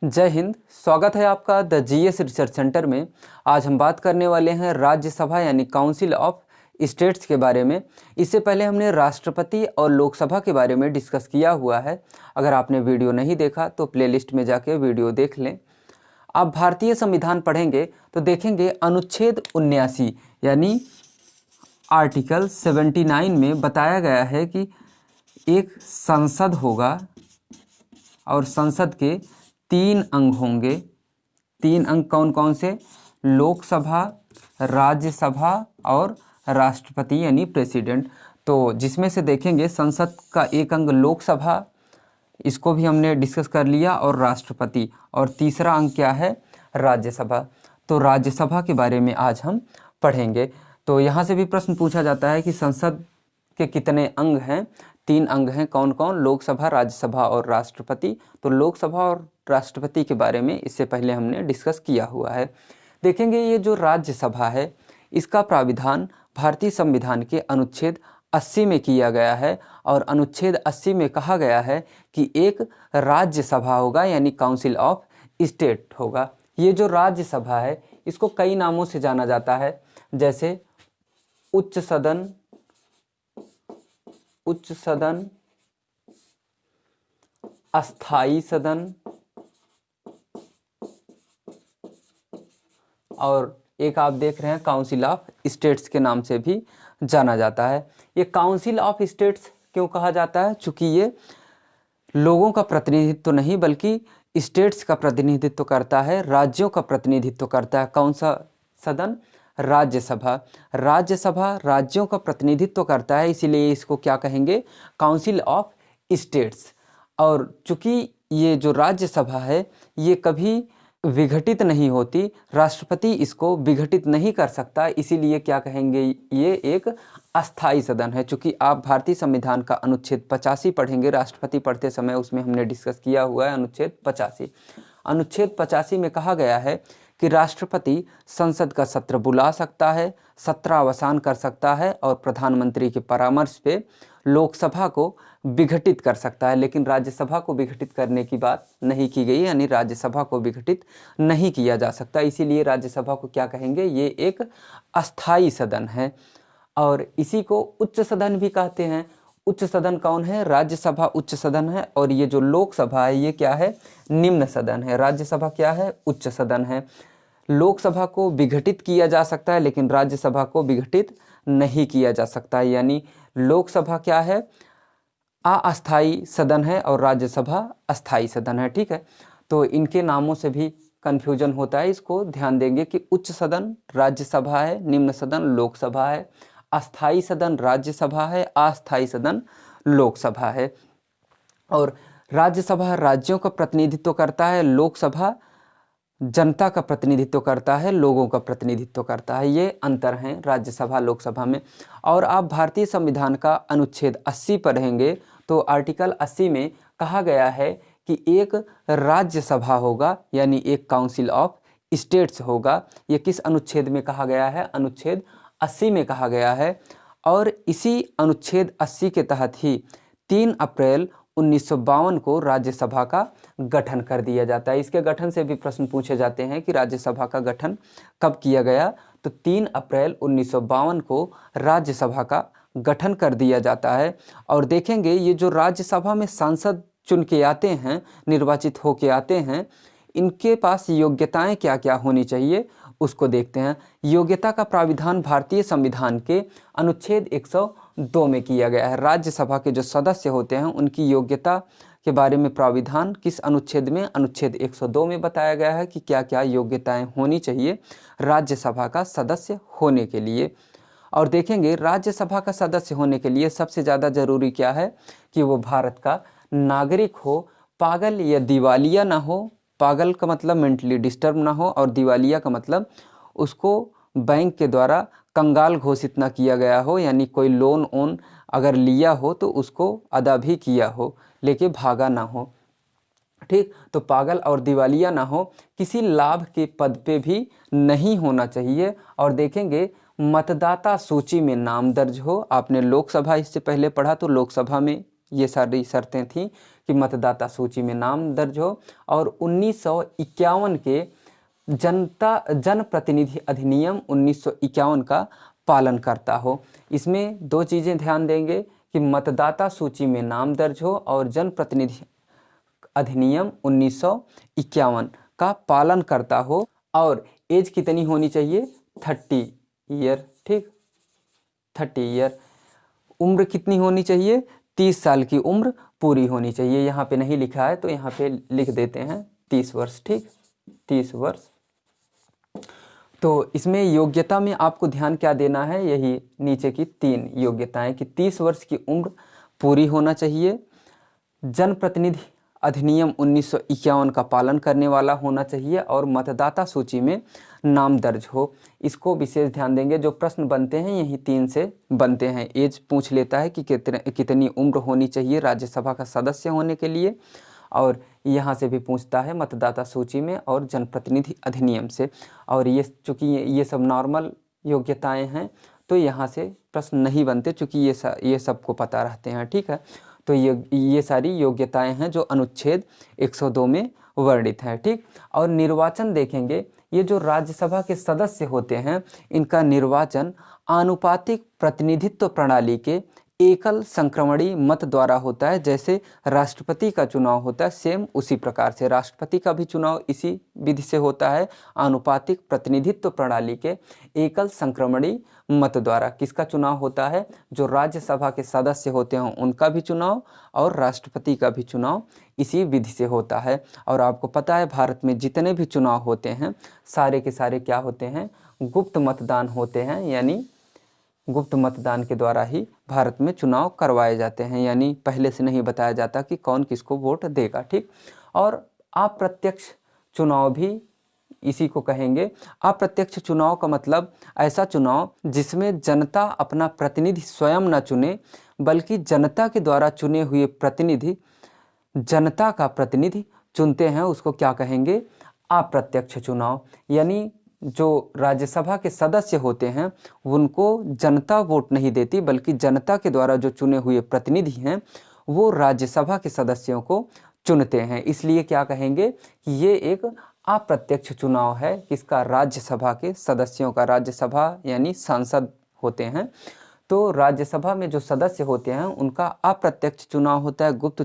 जय हिंद। स्वागत है आपका द जीएस रिसर्च सेंटर में। आज हम बात करने वाले हैं राज्यसभा यानी काउंसिल ऑफ स्टेट्स के बारे में। इससे पहले हमने राष्ट्रपति और लोकसभा के बारे में डिस्कस किया हुआ है। अगर आपने वीडियो नहीं देखा तो प्लेलिस्ट में जाके वीडियो देख लें। आप भारतीय संविधान पढ़ेंगे तो देखेंगे अनुच्छेद 79 यानी आर्टिकल 79 में बताया गया है कि एक संसद होगा और संसद के 3 अंग होंगे। 3 अंग कौन कौन से? लोकसभा, राज्यसभा और राष्ट्रपति यानी प्रेसिडेंट। तो जिसमें से देखेंगे संसद का एक अंग लोकसभा, इसको भी हमने डिस्कस कर लिया, और राष्ट्रपति, और तीसरा अंग क्या है? राज्यसभा। तो राज्यसभा के बारे में आज हम पढ़ेंगे। तो यहाँ से भी प्रश्न पूछा जाता है कि संसद के कितने अंग हैं? 3 अंग हैं। कौन कौन? लोकसभा, राज्यसभा और राष्ट्रपति। तो लोकसभा और राष्ट्रपति के बारे में इससे पहले हमने डिस्कस किया हुआ है। देखेंगे ये जो राज्यसभा है इसका प्राविधान भारतीय संविधान के अनुच्छेद 80 में किया गया है, और अनुच्छेद 80 में कहा गया है कि एक राज्यसभा होगा यानी काउंसिल ऑफ स्टेट होगा। ये जो राज्यसभा है इसको कई नामों से जाना जाता है, जैसे उच्च सदन, अस्थाई सदन, और एक आप देख रहे हैं काउंसिल ऑफ स्टेट्स के नाम से भी जाना जाता है। ये काउंसिल ऑफ स्टेट्स क्यों कहा जाता है? चूंकि ये लोगों का प्रतिनिधित्व नहीं बल्कि स्टेट्स का प्रतिनिधित्व करता है, राज्यों का प्रतिनिधित्व करता है। कौन सा सदन? राज्यसभा। राज्यसभा राज्यों का प्रतिनिधित्व करता है, इसीलिए इसको क्या कहेंगे? Council of states. और चूंकि ये जो राज्यसभा है ये कभी विघटित नहीं होती, राष्ट्रपति इसको विघटित नहीं कर सकता, इसीलिए क्या कहेंगे? ये एक अस्थाई सदन है। चूंकि आप भारतीय संविधान का अनुच्छेद 85 पढ़ेंगे राष्ट्रपति पढ़ते समय, उसमें हमने डिस्कस किया हुआ है अनुच्छेद 85। अनुच्छेद 85 में कहा गया है कि राष्ट्रपति संसद का सत्र बुला सकता है, सत्र अवसान कर सकता है, और प्रधानमंत्री के परामर्श पे लोकसभा को विघटित कर सकता है। लेकिन राज्यसभा को विघटित करने की बात नहीं की गई, यानी राज्यसभा को विघटित नहीं किया जा सकता, इसीलिए राज्यसभा को क्या कहेंगे? ये एक अस्थाई सदन है। और इसी को उच्च सदन भी कहते हैं। उच्च सदन कौन है? राज्यसभा उच्च सदन है, और ये जो लोकसभा है ये क्या है? निम्न सदन है। राज्यसभा क्या है? उच्च सदन है। लोकसभा को विघटित किया जा सकता है लेकिन राज्यसभा को विघटित नहीं किया जा सकता है, यानी लोकसभा क्या है? अस्थाई सदन है, और राज्यसभा अस्थाई सदन है। ठीक है, तो इनके नामों से भी कन्फ्यूजन होता है, इसको ध्यान देंगे कि उच्च सदन राज्यसभा है, निम्न सदन लोकसभा है, अस्थाई सदन राज्यसभा है, अस्थाई सदन लोकसभा है। और राज्यसभा राज्यों का प्रतिनिधित्व करता है, लोकसभा जनता का प्रतिनिधित्व करता है, लोगों का प्रतिनिधित्व करता है। ये अंतर हैं राज्यसभा लोकसभा में। और आप भारतीय संविधान का अनुच्छेद 80 पढ़ेंगे तो आर्टिकल 80 में कहा गया है कि एक राज्यसभा होगा यानी एक काउंसिल ऑफ स्टेट्स होगा। ये किस अनुच्छेद में कहा गया है? अनुच्छेद 80 में कहा गया है। और इसी अनुच्छेद 80 के तहत ही 3 अप्रैल 1952 को राज्यसभा का गठन कर दिया जाता है। इसके गठन से भी प्रश्न पूछे जाते हैं कि राज्यसभा का गठन कब किया गया? तो 3 अप्रैल 1952 को राज्यसभा का गठन कर दिया जाता है। और देखेंगे ये जो राज्यसभा में सांसद चुन के आते हैं, निर्वाचित होके आते हैं, इनके पास योग्यताएं क्या क्या होनी चाहिए उसको देखते हैं। योग्यता का प्राविधान भारतीय संविधान के अनुच्छेद 102 में किया गया है। राज्यसभा के जो सदस्य होते हैं उनकी योग्यता के बारे में प्राविधान किस अनुच्छेद में? अनुच्छेद 102 में बताया गया है कि क्या क्या योग्यताएं होनी चाहिए राज्यसभा का सदस्य होने के लिए। और देखेंगे राज्यसभा का सदस्य होने के लिए सबसे ज़्यादा जरूरी क्या है? कि वो भारत का नागरिक हो, पागल या दिवालिया ना हो। पागल का मतलब मेंटली डिस्टर्ब ना हो, और दिवालिया का मतलब उसको बैंक के द्वारा कंगाल घोषित ना किया गया हो, यानी कोई लोन ओन अगर लिया हो तो उसको अदा भी किया हो, लेके भागा ना हो। ठीक, तो पागल और दिवालिया ना हो, किसी लाभ के पद पे भी नहीं होना चाहिए। और देखेंगे मतदाता सूची में नाम दर्ज हो। आपने लोकसभा इससे पहले पढ़ा तो लोकसभा में ये सारी शर्तें थीं कि मतदाता सूची में नाम दर्ज हो और 1951 के जनप्रतिनिधि अधिनियम 1951 का पालन करता हो। इसमें दो चीज़ें ध्यान देंगे कि मतदाता सूची में नाम दर्ज हो और जनप्रतिनिधि अधिनियम 1951 का पालन करता हो और एज कितनी होनी चाहिए 30 ईयर, ठीक 30 ईयर। उम्र कितनी होनी चाहिए 30 साल की उम्र पूरी होनी चाहिए। यहाँ पे नहीं लिखा है तो यहाँ पे लिख देते हैं 30 वर्ष, ठीक 30 वर्ष। तो इसमें योग्यता में आपको ध्यान क्या देना है, यही नीचे की 3 योग्यताएं कि 30 वर्ष की उम्र पूरी होना चाहिए, जनप्रतिनिधि अधिनियम 1951 का पालन करने वाला होना चाहिए और मतदाता सूची में नाम दर्ज हो। इसको विशेष ध्यान देंगे। जो प्रश्न बनते हैं यही 3 से बनते हैं। एज पूछ लेता है कि कितनी उम्र होनी चाहिए राज्यसभा का सदस्य होने के लिए, और यहाँ से भी पूछता है मतदाता सूची में और जनप्रतिनिधि अधिनियम से। और ये चूँकि ये सब नॉर्मल योग्यताएं हैं तो यहाँ से प्रश्न नहीं बनते, चूँकि ये सबको पता रहते हैं, ठीक है। तो ये सारी योग्यताएं हैं जो अनुच्छेद 102 में वर्णित हैं, ठीक। और निर्वाचन देखेंगे, ये जो राज्यसभा के सदस्य होते हैं इनका निर्वाचन आनुपातिक प्रतिनिधित्व प्रणाली के एकल संक्रमणी मत द्वारा होता है। जैसे राष्ट्रपति का चुनाव होता है सेम उसी प्रकार से राष्ट्रपति का भी चुनाव इसी विधि से होता है, आनुपातिक प्रतिनिधित्व प्रणाली के एकल संक्रमणी मत द्वारा। किसका चुनाव होता है, जो राज्यसभा के सदस्य होते हैं उनका भी चुनाव और राष्ट्रपति का भी चुनाव इसी विधि से होता है। और आपको पता है भारत में जितने भी चुनाव होते हैं सारे के सारे क्या होते हैं, गुप्त मतदान होते हैं, यानी गुप्त मतदान के द्वारा ही भारत में चुनाव करवाए जाते हैं, यानी पहले से नहीं बताया जाता कि कौन किसको वोट देगा, ठीक। और अप्रत्यक्ष चुनाव भी इसी को कहेंगे। अप्रत्यक्ष चुनाव का मतलब ऐसा चुनाव जिसमें जनता अपना प्रतिनिधि स्वयं न चुने बल्कि जनता के द्वारा चुने हुए प्रतिनिधि जनता का प्रतिनिधि चुनते हैं, उसको क्या कहेंगे, अप्रत्यक्ष चुनाव। यानी जो राज्यसभा के सदस्य होते हैं उनको जनता वोट नहीं देती बल्कि जनता के द्वारा जो चुने हुए प्रतिनिधि हैं वो राज्यसभा के सदस्यों को चुनते हैं। इसलिए क्या कहेंगे कि ये एक अप्रत्यक्ष चुनाव है, किसका, राज्यसभा के सदस्यों का। राज्यसभा यानी सांसद होते हैं, तो राज्यसभा में जो सदस्य होते हैं उनका अप्रत्यक्ष चुनाव होता है, गुप्त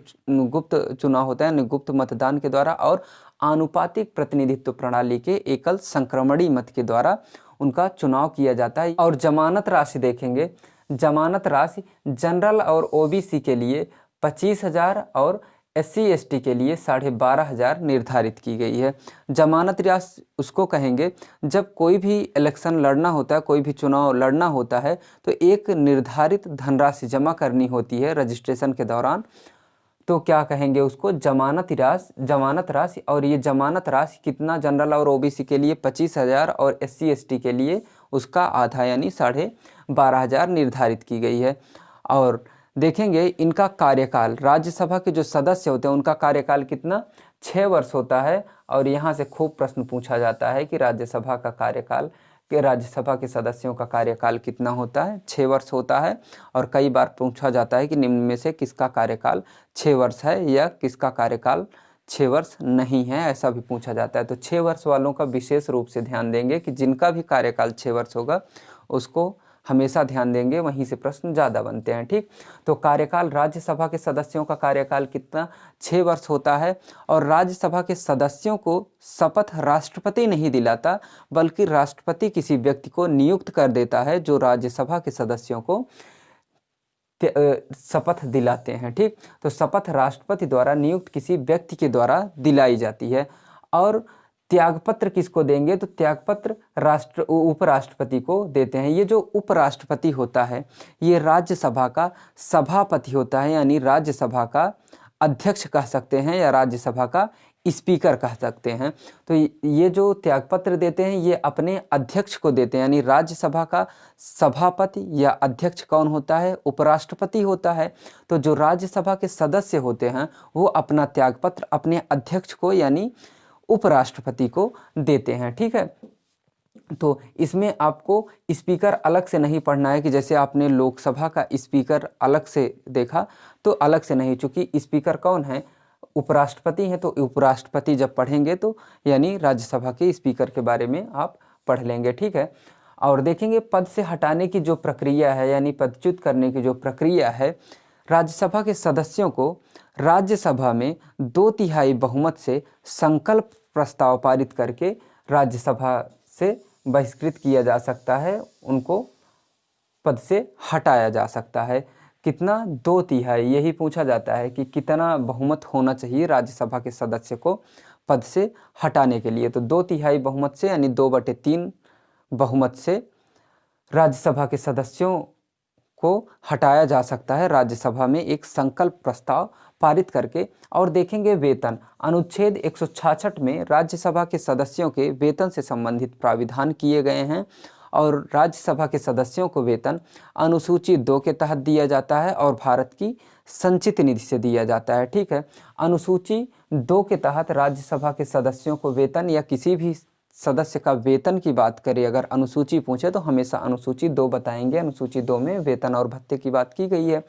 चुनाव होता है, यानी गुप्त मतदान के द्वारा, और आनुपातिक प्रतिनिधित्व प्रणाली के एकल संक्रमणी मत के द्वारा उनका चुनाव किया जाता है। और जमानत राशि देखेंगे, जमानत राशि जनरल और ओबीसी के लिए 25,000 और SC ST के लिए 12,500 निर्धारित की गई है। जमानत राशि उसको कहेंगे जब कोई भी इलेक्शन लड़ना होता है, कोई भी चुनाव लड़ना होता है तो एक निर्धारित धनराशि जमा करनी होती है रजिस्ट्रेशन के दौरान, तो क्या कहेंगे उसको, जमानत राशि। और ये जमानत राशि कितना, जनरल और ओबीसी के लिए 25,000 और SC ST के लिए उसका आधा यानी 12,500 निर्धारित की गई है। और देखेंगे इनका कार्यकाल, राज्यसभा के जो सदस्य होते हैं उनका कार्यकाल कितना, 6 वर्ष होता है। और यहाँ से खूब प्रश्न पूछा जाता है कि राज्यसभा का कार्यकाल, कि राज्यसभा के सदस्यों का कार्यकाल कितना होता है, 6 वर्ष होता है। और कई बार पूछा जाता है कि निम्न में से किसका कार्यकाल 6 वर्ष है या किसका कार्यकाल 6 वर्ष नहीं है, ऐसा भी पूछा जाता है। तो 6 वर्ष वालों का विशेष रूप से ध्यान देंगे कि जिनका भी कार्यकाल 6 वर्ष होगा उसको हमेशा ध्यान देंगे, वहीं से प्रश्न ज़्यादा बनते हैं, ठीक। तो कार्यकाल, राज्यसभा के सदस्यों का कार्यकाल कितना, 6 वर्ष होता है। और राज्यसभा के सदस्यों को शपथ राष्ट्रपति नहीं दिलाता बल्कि राष्ट्रपति किसी व्यक्ति को नियुक्त कर देता है जो राज्यसभा के सदस्यों को शपथ दिलाते हैं, ठीक। तो शपथ राष्ट्रपति द्वारा नियुक्त किसी व्यक्ति के द्वारा दिलाई जाती है। और त्यागपत्र किसको देंगे, तो त्यागपत्र उपराष्ट्रपति को देते हैं। ये जो उपराष्ट्रपति होता है ये राज्यसभा का सभापति होता है, यानी राज्यसभा का अध्यक्ष कह सकते हैं या राज्यसभा का स्पीकर कह सकते हैं। तो ये जो त्यागपत्र देते हैं ये अपने अध्यक्ष को देते हैं, यानी राज्यसभा का सभापति या अध्यक्ष कौन होता है, उपराष्ट्रपति होता है। तो जो राज्यसभा के सदस्य होते हैं वो अपना त्यागपत्र अपने अध्यक्ष को यानी उपराष्ट्रपति को देते हैं, ठीक है। तो इसमें आपको स्पीकर अलग से नहीं पढ़ना है कि जैसे आपने लोकसभा का स्पीकर अलग से देखा, तो अलग से नहीं, चूँकि स्पीकर कौन है, उपराष्ट्रपति हैं, तो उपराष्ट्रपति जब पढ़ेंगे तो यानी राज्यसभा के स्पीकर के बारे में आप पढ़ लेंगे, ठीक है। और देखेंगे पद से हटाने की जो प्रक्रिया है, यानी पदच्युत करने की जो प्रक्रिया है, राज्यसभा के सदस्यों को राज्यसभा में 2/3 बहुमत से संकल्प प्रस्ताव पारित करके राज्यसभा से बहिष्कृत किया जा सकता है, उनको पद से हटाया जा सकता है। कितना? 2/3। यही पूछा जाता है कि कितना बहुमत होना चाहिए राज्यसभा के सदस्य को पद से हटाने के लिए। तो 2/3 बहुमत से यानी 2/3 बहुमत से राज्यसभा के सदस्यों को हटाया जा सकता है राज्यसभा में एक संकल्प प्रस्ताव पारित करके। और देखेंगे वेतन, अनुच्छेद 166 में राज्यसभा के सदस्यों के वेतन से संबंधित प्राविधान किए गए हैं और राज्यसभा के सदस्यों को वेतन अनुसूची 2 के तहत दिया जाता है और भारत की संचित निधि से दिया जाता है, ठीक है। अनुसूची 2 के तहत राज्यसभा के सदस्यों को वेतन या किसी भी सदस्य का वेतन की बात करें, अगर अनुसूची पूछे तो हमेशा अनुसूची 2 बताएंगे। अनुसूची 2 में वेतन और भत्ते की बात की गई है।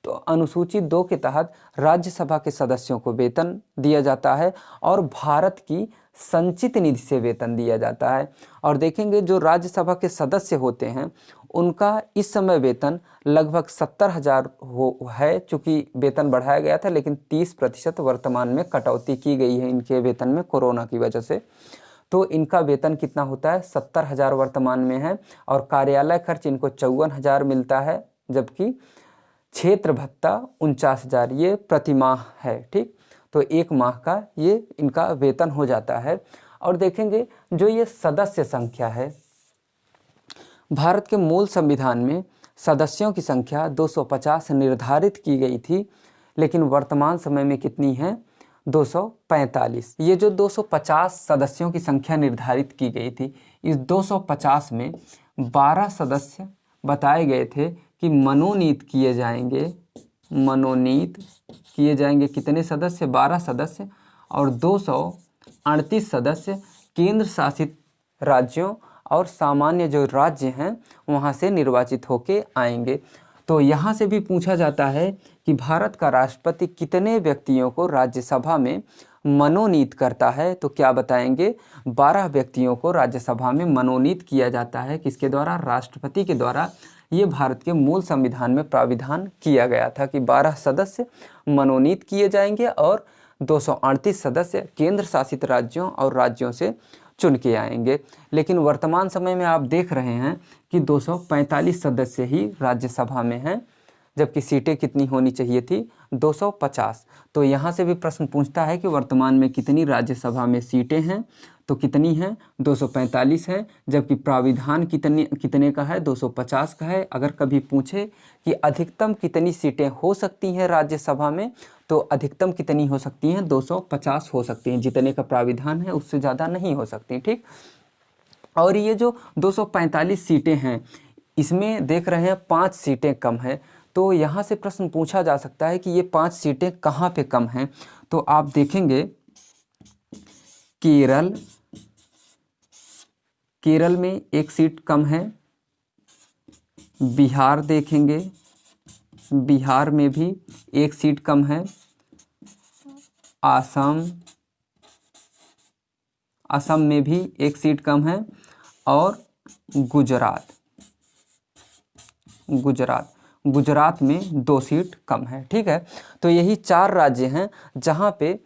तो अनुसूची 2 के तहत राज्यसभा के सदस्यों को वेतन दिया जाता है और भारत की संचित निधि से वेतन दिया जाता है। और देखेंगे जो राज्यसभा के सदस्य होते हैं उनका इस समय वेतन लगभग 70,000 है, चूँकि वेतन बढ़ाया गया था लेकिन 30% वर्तमान में कटौती की गई है इनके वेतन में कोरोना की वजह से। तो इनका वेतन कितना होता है? 70,000 वर्तमान में है और कार्यालय खर्च इनको 54,000 मिलता है, जबकि क्षेत्र भत्ता 49,000 ये प्रति माह है, ठीक। तो एक माह का ये इनका वेतन हो जाता है। और देखेंगे जो ये सदस्य संख्या है, भारत के मूल संविधान में सदस्यों की संख्या 250 निर्धारित की गई थी, लेकिन वर्तमान समय में कितनी है? 245। ये जो 250 सदस्यों की संख्या निर्धारित की गई थी, इस 250 में 12 सदस्य बताए गए थे कि मनोनीत किए जाएंगे। मनोनीत किए जाएंगे कितने सदस्य? 12 सदस्य। और 238 सदस्य केंद्र शासित राज्यों और सामान्य जो राज्य हैं वहाँ से निर्वाचित होके आएंगे। तो यहाँ से भी पूछा जाता है कि भारत का राष्ट्रपति कितने व्यक्तियों को राज्यसभा में मनोनीत करता है, तो क्या बताएंगे? 12 व्यक्तियों को राज्यसभा में मनोनीत किया जाता है। किसके द्वारा? राष्ट्रपति के द्वारा। ये भारत के मूल संविधान में प्राविधान किया गया था कि 12 सदस्य मनोनीत किए जाएंगे और 238 सदस्य केंद्र शासित राज्यों और राज्यों से चुन के आएंगे। लेकिन वर्तमान समय में आप देख रहे हैं कि 245 सदस्य ही राज्यसभा में हैं, जबकि सीटें कितनी होनी चाहिए थी? 250। तो यहाँ से भी प्रश्न पूछता है कि वर्तमान में कितनी राज्यसभा में सीटें हैं, तो कितनी हैं? 245 है, जबकि प्राविधान कितने का है? 250 का है। अगर कभी पूछे कि अधिकतम कितनी सीटें हो सकती हैं राज्यसभा में, तो अधिकतम कितनी हो सकती हैं? 250 हो सकती हैं। जितने का प्राविधान है उससे ज़्यादा नहीं हो सकती, ठीक। और ये जो 245 सीटें हैं, इसमें देख रहे हैं 5 सीटें कम है। तो यहाँ से प्रश्न पूछा जा सकता है कि ये 5 सीटें कहाँ पे कम हैं। तो आप देखेंगे केरल में 1 सीट कम है। बिहार देखेंगे, बिहार में भी 1 सीट कम है। असम में भी 1 सीट कम है। और गुजरात में 2 सीट कम है, ठीक है। तो यही 4 राज्य हैं जहाँ पे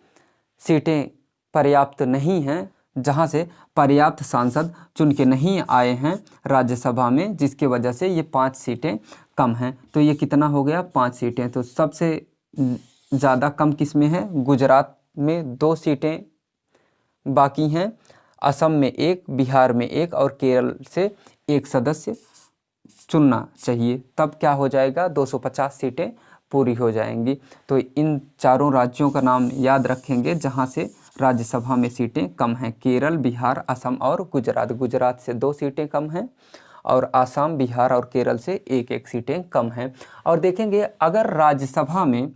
सीटें पर्याप्त नहीं हैं, जहाँ से पर्याप्त सांसद चुन के नहीं आए हैं राज्यसभा में, जिसके वजह से ये 5 सीटें कम हैं। तो ये कितना हो गया? 5 सीटें। तो सबसे ज़्यादा कम किस में है? गुजरात में 2 सीटें बाकी हैं, असम में 1, बिहार में 1 और केरल से 1 सदस्य चुनना चाहिए। तब क्या हो जाएगा? 250 सीटें पूरी हो जाएंगी। तो इन चारों राज्यों का नाम याद रखेंगे जहां से राज्यसभा में सीटें कम हैं। केरल, बिहार, असम और गुजरात। गुजरात से 2 सीटें कम हैं और असम, बिहार और केरल से 1-1 सीटें कम हैं। और देखेंगे अगर राज्यसभा में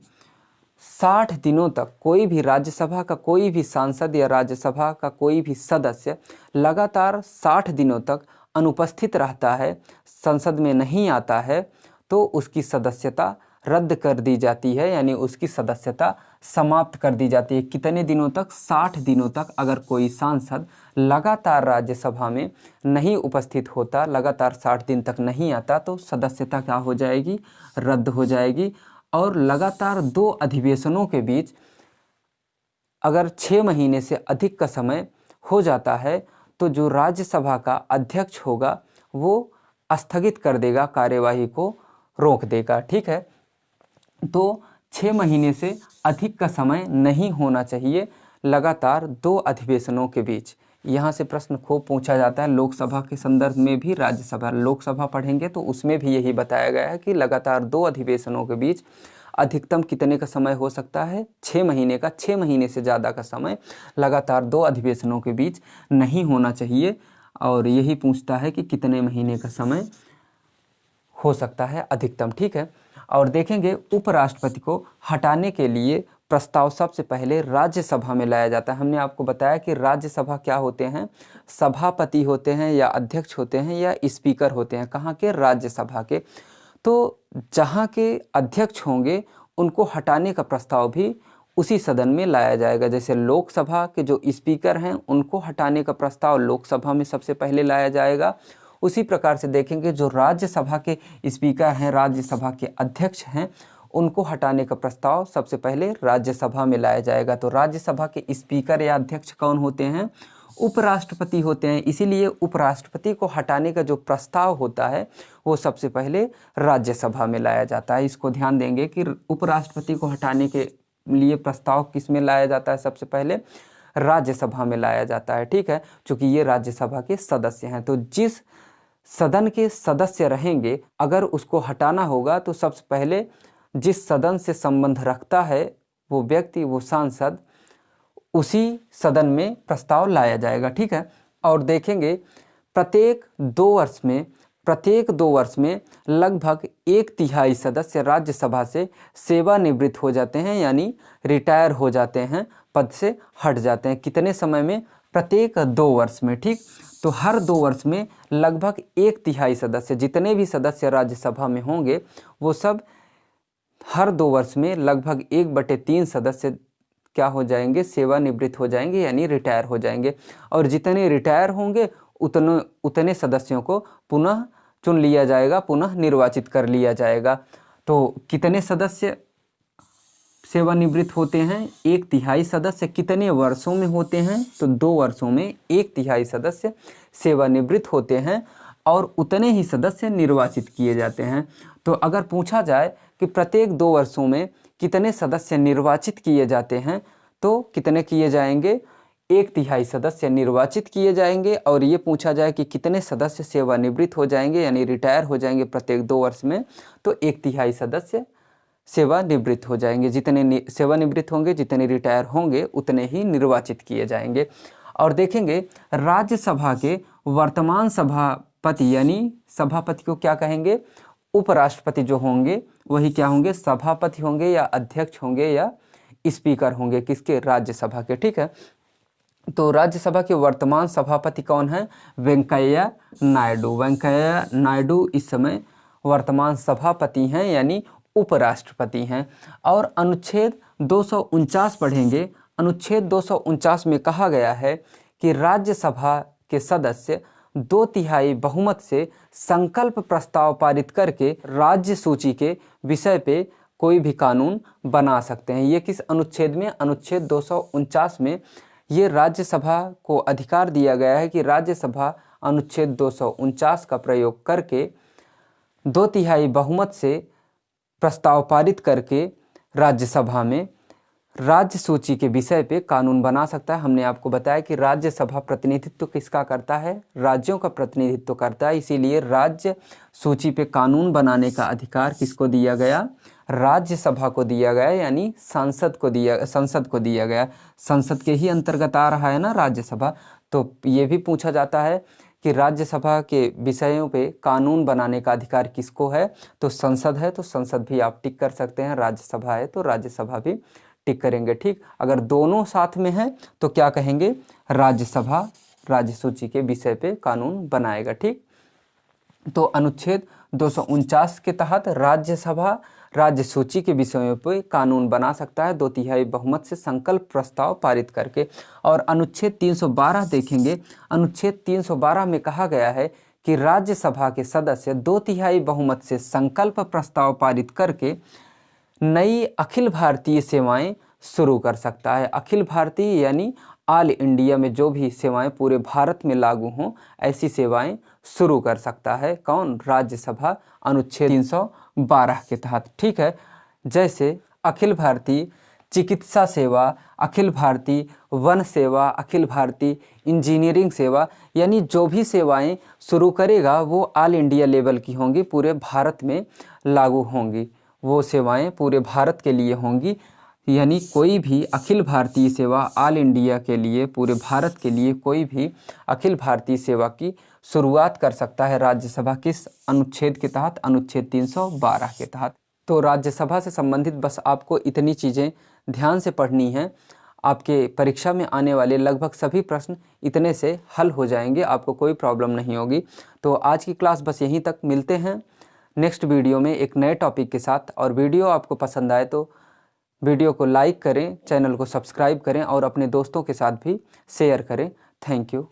60 दिनों तक कोई भी राज्यसभा का कोई भी सांसद या राज्यसभा का कोई भी सदस्य लगातार 60 दिनों तक अनुपस्थित रहता है, संसद में नहीं आता है, तो उसकी सदस्यता रद्द कर दी जाती है, यानी उसकी सदस्यता समाप्त कर दी जाती है। कितने दिनों तक? 60 दिनों तक अगर कोई सांसद लगातार राज्यसभा में नहीं उपस्थित होता, लगातार 60 दिन तक नहीं आता, तो सदस्यता क्या हो जाएगी? रद्द हो जाएगी। और लगातार 2 अधिवेशनों के बीच अगर 6 महीने से अधिक का समय हो जाता है, तो जो राज्यसभा का अध्यक्ष होगा वो स्थगित कर देगा, कार्यवाही को रोक देगा। ठीक है, तो 6 महीने से अधिक का समय नहीं होना चाहिए लगातार 2 अधिवेशनों के बीच। यहाँ से प्रश्न खूब पूछा जाता है, लोकसभा के संदर्भ में भी, राज्यसभा, लोकसभा पढ़ेंगे तो उसमें भी यही बताया गया है कि लगातार 2 अधिवेशनों के बीच अधिकतम कितने का समय हो सकता है? 6 महीने का। 6 महीने से ज़्यादा का समय लगातार 2 अधिवेशनों के बीच नहीं होना चाहिए। और यही पूछता है कि कितने महीने का समय हो सकता है अधिकतम। ठीक है, और देखेंगे उपराष्ट्रपति को हटाने के लिए प्रस्ताव सबसे पहले राज्यसभा में लाया जाता है। हमने आपको बताया कि राज्यसभा क्या होते हैं? सभापति होते हैं, या अध्यक्ष होते हैं, या स्पीकर होते हैं। कहाँ के? राज्यसभा के। तो जहाँ के अध्यक्ष होंगे उनको हटाने का प्रस्ताव भी उसी सदन में लाया जाएगा। जैसे लोकसभा के जो स्पीकर हैं उनको हटाने का प्रस्ताव लोकसभा में सबसे पहले लाया जाएगा। उसी प्रकार से देखेंगे जो राज्यसभा के स्पीकर हैं, राज्यसभा के अध्यक्ष हैं, उनको हटाने का प्रस्ताव सबसे पहले राज्यसभा में लाया जाएगा। तो राज्यसभा के स्पीकर या अध्यक्ष कौन होते हैं? उपराष्ट्रपति होते हैं। इसीलिए उपराष्ट्रपति को हटाने का जो प्रस्ताव होता है वो सबसे पहले राज्यसभा में लाया जाता है। इसको ध्यान देंगे कि उपराष्ट्रपति को हटाने के लिए प्रस्ताव किस में लाया जाता है? सबसे पहले राज्यसभा में लाया जाता है। ठीक है, क्योंकि ये राज्यसभा के सदस्य हैं। तो जिस सदन के सदस्य रहेंगे, अगर उसको हटाना होगा तो सबसे पहले जिस सदन से संबंध रखता है वो व्यक्ति, वो सांसद, उसी सदन में प्रस्ताव लाया जाएगा। ठीक है, और देखेंगे प्रत्येक 2 वर्ष में लगभग 1/3 सदस्य राज्यसभा से सेवानिवृत्त हो जाते हैं, यानी रिटायर हो जाते हैं, पद से हट जाते हैं। कितने समय में? प्रत्येक 2 वर्ष में। ठीक, तो हर 2 वर्ष में लगभग 1/3 सदस्य, जितने भी सदस्य राज्यसभा में होंगे वो सब हर 2 वर्ष में लगभग 1/3 सदस्य क्या हो जाएंगे? सेवानिवृत्त हो जाएंगे, यानी रिटायर हो जाएंगे। और जितने रिटायर होंगे उतने सदस्यों को पुनः चुन लिया जाएगा, पुनः निर्वाचित कर लिया जाएगा। तो कितने सदस्य सेवानिवृत्त होते हैं? 1/3 सदस्य। कितने वर्षों में होते हैं? तो 2 वर्षों में 1/3 सदस्य सेवानिवृत्त होते हैं और उतने ही सदस्य निर्वाचित किए जाते हैं। तो अगर पूछा जाए कि प्रत्येक 2 वर्षों में कितने सदस्य निर्वाचित किए जाते हैं, तो कितने किए जाएंगे? 1/3 सदस्य निर्वाचित किए जाएंगे। और ये पूछा जाए कि कितने सदस्य सेवानिवृत्त हो जाएंगे, यानी रिटायर हो जाएंगे प्रत्येक 2 वर्ष में, तो 1/3 सदस्य सेवानिवृत्त हो जाएंगे। जितने सेवानिवृत्त होंगे, जितने रिटायर होंगे, उतने ही निर्वाचित किए जाएंगे। और देखेंगे राज्यसभा के वर्तमान सभापति, यानी सभापति को क्या कहेंगे? उपराष्ट्रपति जो होंगे वही क्या होंगे? सभापति होंगे, या अध्यक्ष होंगे, या स्पीकर होंगे। किसके? राज्यसभा के। ठीक है, तो राज्यसभा के वर्तमान सभापति कौन है? वेंकैया नायडू। वेंकैया नायडू इस समय वर्तमान सभापति हैं, यानी उपराष्ट्रपति हैं। और अनुच्छेद 249 पढ़ेंगे। अनुच्छेद 249 में कहा गया है कि राज्यसभा के सदस्य 2/3 बहुमत से संकल्प प्रस्ताव पारित करके राज्य सूची के विषय पे कोई भी कानून बना सकते हैं। ये किस अनुच्छेद में? अनुच्छेद 249 में ये राज्यसभा को अधिकार दिया गया है कि राज्यसभा अनुच्छेद 249 का प्रयोग करके 2/3 बहुमत से प्रस्ताव पारित करके राज्यसभा में राज्य सूची के विषय पे कानून बना सकता है। हमने आपको बताया कि राज्यसभा प्रतिनिधित्व किसका करता है? राज्यों का प्रतिनिधित्व करता है। इसीलिए राज्य सूची पे कानून बनाने का अधिकार किसको दिया गया? राज्यसभा को दिया गया, यानी संसद को दिया गया। संसद के ही अंतर्गत आ रहा है ना राज्यसभा। तो ये भी पूछा जाता है कि राज्यसभा के विषयों पे कानून बनाने का अधिकार किसको है, तो संसद है, तो संसद भी आप टिक कर सकते हैं। राज्यसभा है तो राज्यसभा भी टिक करेंगे। ठीक, अगर दोनों साथ में है तो क्या कहेंगे, राज्यसभा राज्य सूची के विषय पे कानून बनाएगा। ठीक, तो अनुच्छेद 249 के तहत राज्यसभा राज्य सूची के विषयों पर कानून बना सकता है 2/3 बहुमत से संकल्प प्रस्ताव पारित करके। और अनुच्छेद 312 देखेंगे, अनुच्छेद 312 में कहा गया है कि राज्यसभा के सदस्य 2/3 बहुमत से संकल्प प्रस्ताव पारित करके नई अखिल भारतीय सेवाएं शुरू कर सकता है। अखिल भारतीय यानी ऑल इंडिया में जो भी सेवाएं पूरे भारत में लागू हों, ऐसी सेवाएं शुरू कर सकता है कौन, राज्यसभा, अनुच्छेद 312 के तहत। ठीक है, जैसे अखिल भारतीय चिकित्सा सेवा, अखिल भारतीय वन सेवा, अखिल भारतीय इंजीनियरिंग सेवा, यानी जो भी सेवाएं शुरू करेगा वो ऑल इंडिया लेवल की होंगी, पूरे भारत में लागू होंगी, वो सेवाएं पूरे भारत के लिए होंगी। यानी कोई भी अखिल भारतीय सेवा ऑल इंडिया के लिए, पूरे भारत के लिए कोई भी अखिल भारतीय सेवा की शुरुआत कर सकता है राज्यसभा किस अनुच्छेद के तहत, अनुच्छेद 312 के तहत। तो राज्यसभा से संबंधित बस आपको इतनी चीज़ें ध्यान से पढ़नी हैं। आपके परीक्षा में आने वाले लगभग सभी प्रश्न इतने से हल हो जाएंगे, आपको कोई प्रॉब्लम नहीं होगी। तो आज की क्लास बस यहीं तक, मिलते हैं नेक्स्ट वीडियो में एक नए टॉपिक के साथ। और वीडियो आपको पसंद आए तो वीडियो को लाइक करें, चैनल को सब्सक्राइब करें और अपने दोस्तों के साथ भी शेयर करें। Thank you.